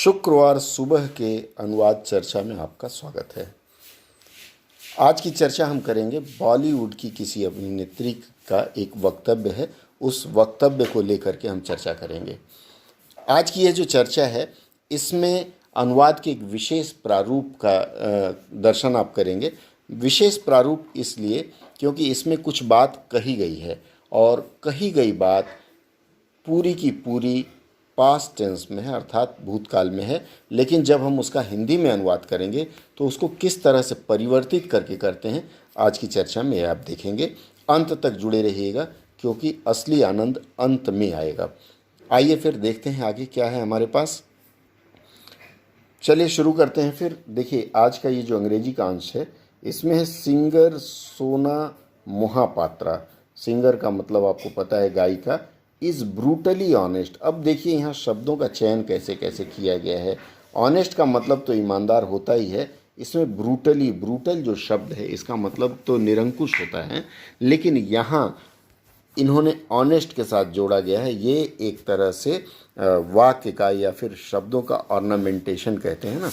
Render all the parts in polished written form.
शुक्रवार सुबह के अनुवाद चर्चा में आपका स्वागत है। आज की चर्चा हम करेंगे बॉलीवुड की किसी अभिनेत्री का एक वक्तव्य है, उस वक्तव्य को लेकर के हम चर्चा करेंगे। आज की यह जो चर्चा है इसमें अनुवाद के एक विशेष प्रारूप का दर्शन आप करेंगे। विशेष प्रारूप इसलिए क्योंकि इसमें कुछ बात कही गई है और कही गई बात पूरी की पूरी पास्ट टेंस में है, अर्थात भूतकाल में है। लेकिन जब हम उसका हिंदी में अनुवाद करेंगे तो उसको किस तरह से परिवर्तित करके करते हैं, आज की चर्चा में आप देखेंगे। अंत तक जुड़े रहिएगा क्योंकि असली आनंद अंत में आएगा। आइए फिर देखते हैं आगे क्या है हमारे पास। चलिए शुरू करते हैं फिर। देखिए, आज का ये जो अंग्रेजी का अंश है इसमें है सिंगर सोना मोहापात्रा। सिंगर का मतलब आपको पता है गायिका। Is brutally honest. अब देखिए यहाँ शब्दों का चयन कैसे कैसे किया गया है। ऑनेस्ट का मतलब तो ईमानदार होता ही है, इसमें ब्रूटली, ब्रूटल जो शब्द है इसका मतलब तो निरंकुश होता है, लेकिन यहाँ इन्होंने ऑनेस्ट के साथ जोड़ा गया है। ये एक तरह से वाक्य का या फिर शब्दों का ऑर्नामेंटेशन कहते हैं ना,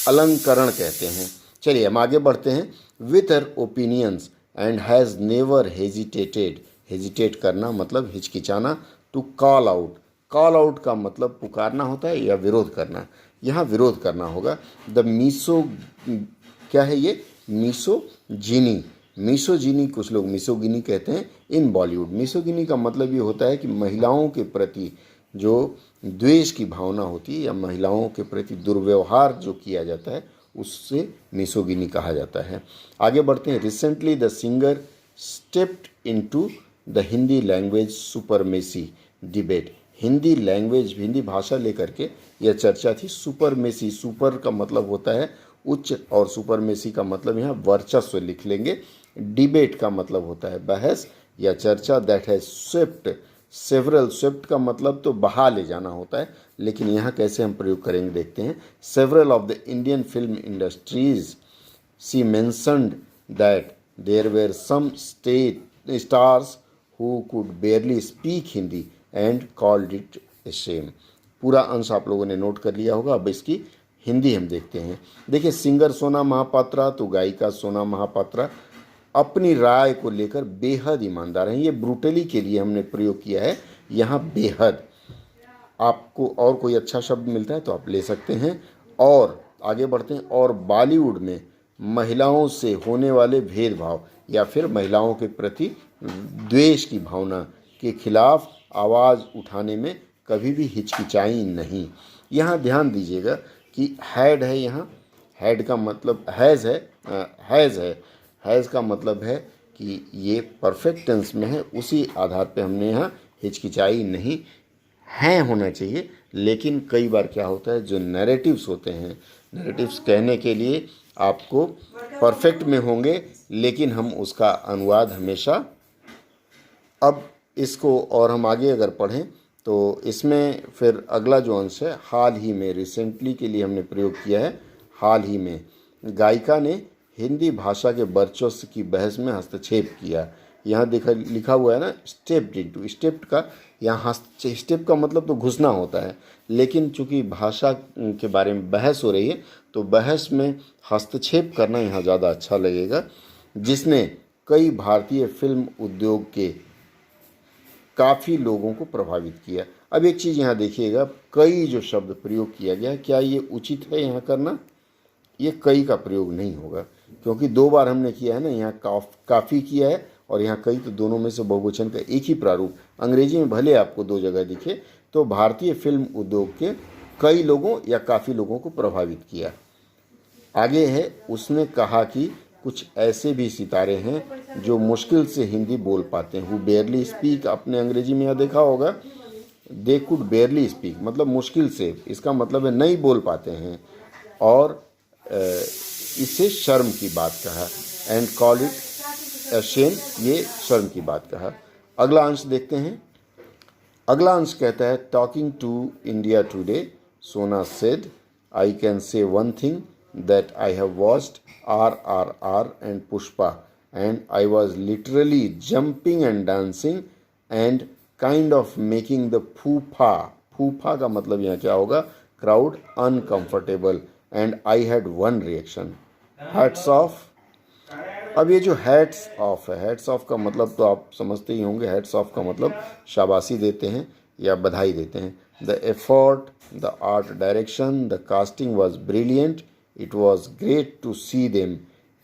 अलंकरण कहते हैं। चलिए हम आगे बढ़ते हैं। With her opinions and has never hesitated. Hesitate करना मतलब हिचकिचाना। To call out. Call out का मतलब पुकारना होता है या विरोध करना, यहाँ विरोध करना होगा। द मीसो, क्या है ये? मीसोजिनी। मीसोजिनी, कुछ लोग मिसोगिनी कहते हैं इन बॉलीवुड। मिसोगिनी का मतलब ये होता है कि महिलाओं के प्रति जो द्वेष की भावना होती है या महिलाओं के प्रति दुर्व्यवहार जो किया जाता है उससे मिसोगिनी कहा जाता है। आगे बढ़ते हैं। Recently the singer stepped into the Hindi language supremacy debate. Hindi language, Hindi भाषा लेकर के यह चर्चा थी। सुपरमेसी, सुपर का मतलब होता है उच्च और सुपरमेसी का मतलब यहाँ वर्चस्व लिख लेंगे। डिबेट का मतलब होता है बहस या चर्चा। That has swept several. Swept का मतलब तो बहा ले जाना होता है, लेकिन यहाँ कैसे हम प्रयोग करेंगे देखते हैं। Several of the Indian film industries she mentioned that there were some stars who could barely speak Hindi and called it a shame। पूरा अंश आप लोगों ने नोट कर लिया होगा। अब इसकी हिंदी हम देखते हैं। देखिए, सिंगर सोना महापात्रा, तो गायिका सोना महापात्रा अपनी राय को लेकर बेहद ईमानदार हैं। ये ब्रूटली के लिए हमने प्रयोग किया है यहाँ बेहद। आपको और कोई अच्छा शब्द मिलता है तो आप ले सकते हैं। और आगे बढ़ते हैं। और बॉलीवुड में महिलाओं से होने वाले भेदभाव या फिर महिलाओं के प्रति द्वेष की भावना के खिलाफ आवाज़ उठाने में कभी भी हिचकिचाई नहीं। यहाँ ध्यान दीजिएगा कि हैड है, यहाँ हैड का मतलब हैज़ है, हैज़ है। हैज़ का मतलब है कि ये परफेक्ट टेंस में है, उसी आधार पे हमने यहाँ हिचकिचाई नहीं है होना चाहिए। लेकिन कई बार क्या होता है, जो नैरेटिव्स होते हैं, नैरेटिव्स कहने के लिए आपको परफेक्ट में होंगे, लेकिन हम उसका अनुवाद हमेशा। अब इसको और हम आगे अगर पढ़ें तो इसमें फिर अगला जो अंश है, हाल ही में, रिसेंटली के लिए हमने प्रयोग किया है। हाल ही में गायिका ने हिंदी भाषा के वर्चस्व की बहस में हस्तक्षेप किया। यहाँ लिखा हुआ है ना स्टेप्ड इनटू। स्टेप्ड का यहाँ स्टेप का मतलब तो घुसना होता है, लेकिन चूंकि भाषा के बारे में बहस हो रही है तो बहस में हस्तक्षेप करना यहाँ ज़्यादा अच्छा लगेगा, जिसने कई भारतीय फिल्म उद्योग के काफ़ी लोगों को प्रभावित किया। अब एक चीज़ यहाँ देखिएगा, कई जो शब्द प्रयोग किया गया, क्या ये उचित है यहाँ करना? ये कई का प्रयोग नहीं होगा क्योंकि दो बार हमने किया है ना, यहाँ काफ़ी किया है और यहाँ कई, तो दोनों में से बहुवचन का एक ही प्रारूप। अंग्रेजी में भले आपको दो जगह दिखे, तो भारतीय फिल्म उद्योग के कई लोगों या काफ़ी लोगों को प्रभावित किया। आगे है, उसने कहा कि कुछ ऐसे भी सितारे हैं जो मुश्किल से हिंदी बोल पाते हैं। हु बेयरली स्पीक, आपने अंग्रेजी में यहाँ देखा होगा, दे कुड बेयरली स्पीक मतलब मुश्किल से, इसका मतलब है नहीं बोल पाते हैं। और इसे शर्म की बात कहा। And call it a shame, ये शर्म की बात कहा। अगला अंश देखते हैं। अगला अंश कहता है, टॉकिंग टू इंडिया टुडे सोना said, I can say one thing that I have watched RRR and Pushpa and I was literally jumping and dancing and kind of making the फूफा। फूफा का मतलब यहाँ क्या होगा? crowd uncomfortable and I had one reaction, hats off. अब ये जो हैट्स ऑफ है, हैट्स ऑफ का मतलब तो आप समझते ही होंगे, हैट्स ऑफ का मतलब शाबाशी देते हैं या बधाई देते हैं. The effort, the art direction, the casting was brilliant. It was great to see them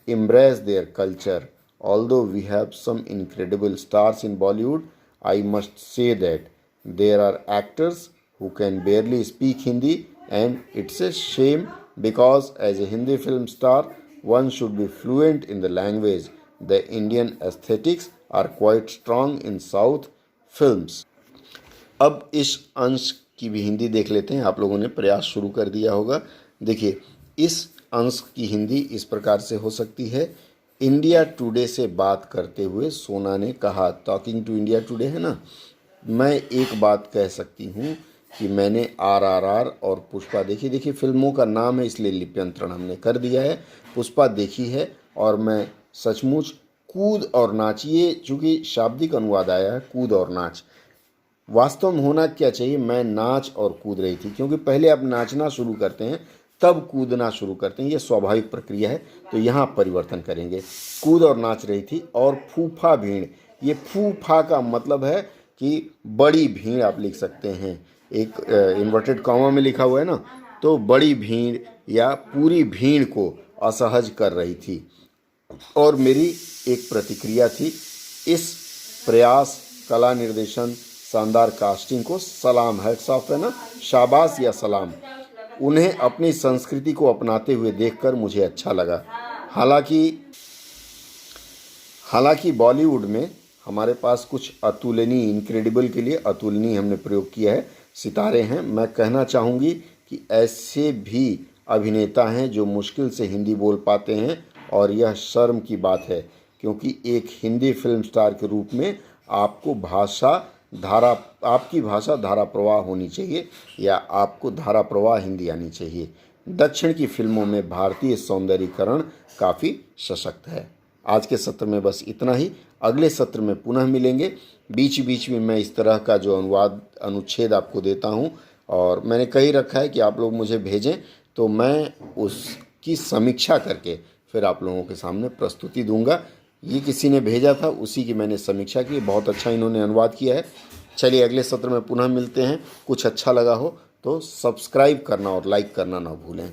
embrace their culture. Although we have some incredible stars in Bollywood, I must say that there are actors who can barely speak Hindi, and it's a shame because as a Hindi film star, one should be fluent in the language. The Indian aesthetics are quite strong in South films. अब इस अंश की भी हिंदी देख लेते हैं. आप लोगों ने प्रयास शुरू कर दिया होगा. देखिए, इस अंश की हिंदी इस प्रकार से हो सकती है. इंडिया टुडे से बात करते हुए सोना ने कहा, टॉकिंग टू इंडिया टुडे है ना, मैं एक बात कह सकती हूँ कि मैंने RRR और पुष्पा देखी. देखिए, फिल्मों का नाम है इसलिए लिप्यंतरण हमने कर दिया है. पुष्पा देखी है और मैं सचमुच कूद और नाच, ये चूँकि शाब्दिक अनुवाद आया है कूद और नाच, वास्तव में होना क्या चाहिए, मैं नाच और कूद रही थी, क्योंकि पहले आप नाचना शुरू करते हैं तब कूदना शुरू करते हैं, ये स्वाभाविक प्रक्रिया है. तो यहाँ परिवर्तन करेंगे, कूद और नाच रही थी. और फूफा भीड़, ये फूफा का मतलब है कि बड़ी भीड़ आप लिख सकते हैं, एक इन्वर्टेड कॉमा में लिखा हुआ है ना, तो बड़ी भीड़ या पूरी भीड़ को असहज कर रही थी. और मेरी एक प्रतिक्रिया थी, इस प्रयास, कला निर्देशन, शानदार कास्टिंग को सलाम, हैट्स ऑफ है ना, शाबाश या सलाम. उन्हें अपनी संस्कृति को अपनाते हुए देखकर मुझे अच्छा लगा. हालांकि बॉलीवुड में हमारे पास कुछ अतुलनीय, इनक्रेडिबल के लिए अतुलनीय हमने प्रयोग किया है, सितारे हैं. मैं कहना चाहूँगी कि ऐसे भी अभिनेता हैं जो मुश्किल से हिंदी बोल पाते हैं, और यह शर्म की बात है, क्योंकि एक हिंदी फिल्म स्टार के रूप में आपकी भाषा धारा प्रवाह होनी चाहिए, या आपको धारा प्रवाह हिंदी आनी चाहिए. दक्षिण की फिल्मों में भारतीय सौंदर्यीकरण काफ़ी सशक्त है. आज के सत्र में बस इतना ही. अगले सत्र में पुनः मिलेंगे. बीच बीच में मैं इस तरह का जो अनुच्छेद आपको देता हूँ, और मैंने कही रखा है कि आप लोग मुझे भेजें तो मैं उसकी समीक्षा करके फिर आप लोगों के सामने प्रस्तुति दूंगा. ये किसी ने भेजा था, उसी की मैंने समीक्षा की. बहुत अच्छा इन्होंने अनुवाद किया है. चलिए, अगले सत्र में पुनः मिलते हैं. कुछ अच्छा लगा हो तो सब्सक्राइब करना और लाइक करना ना भूलें.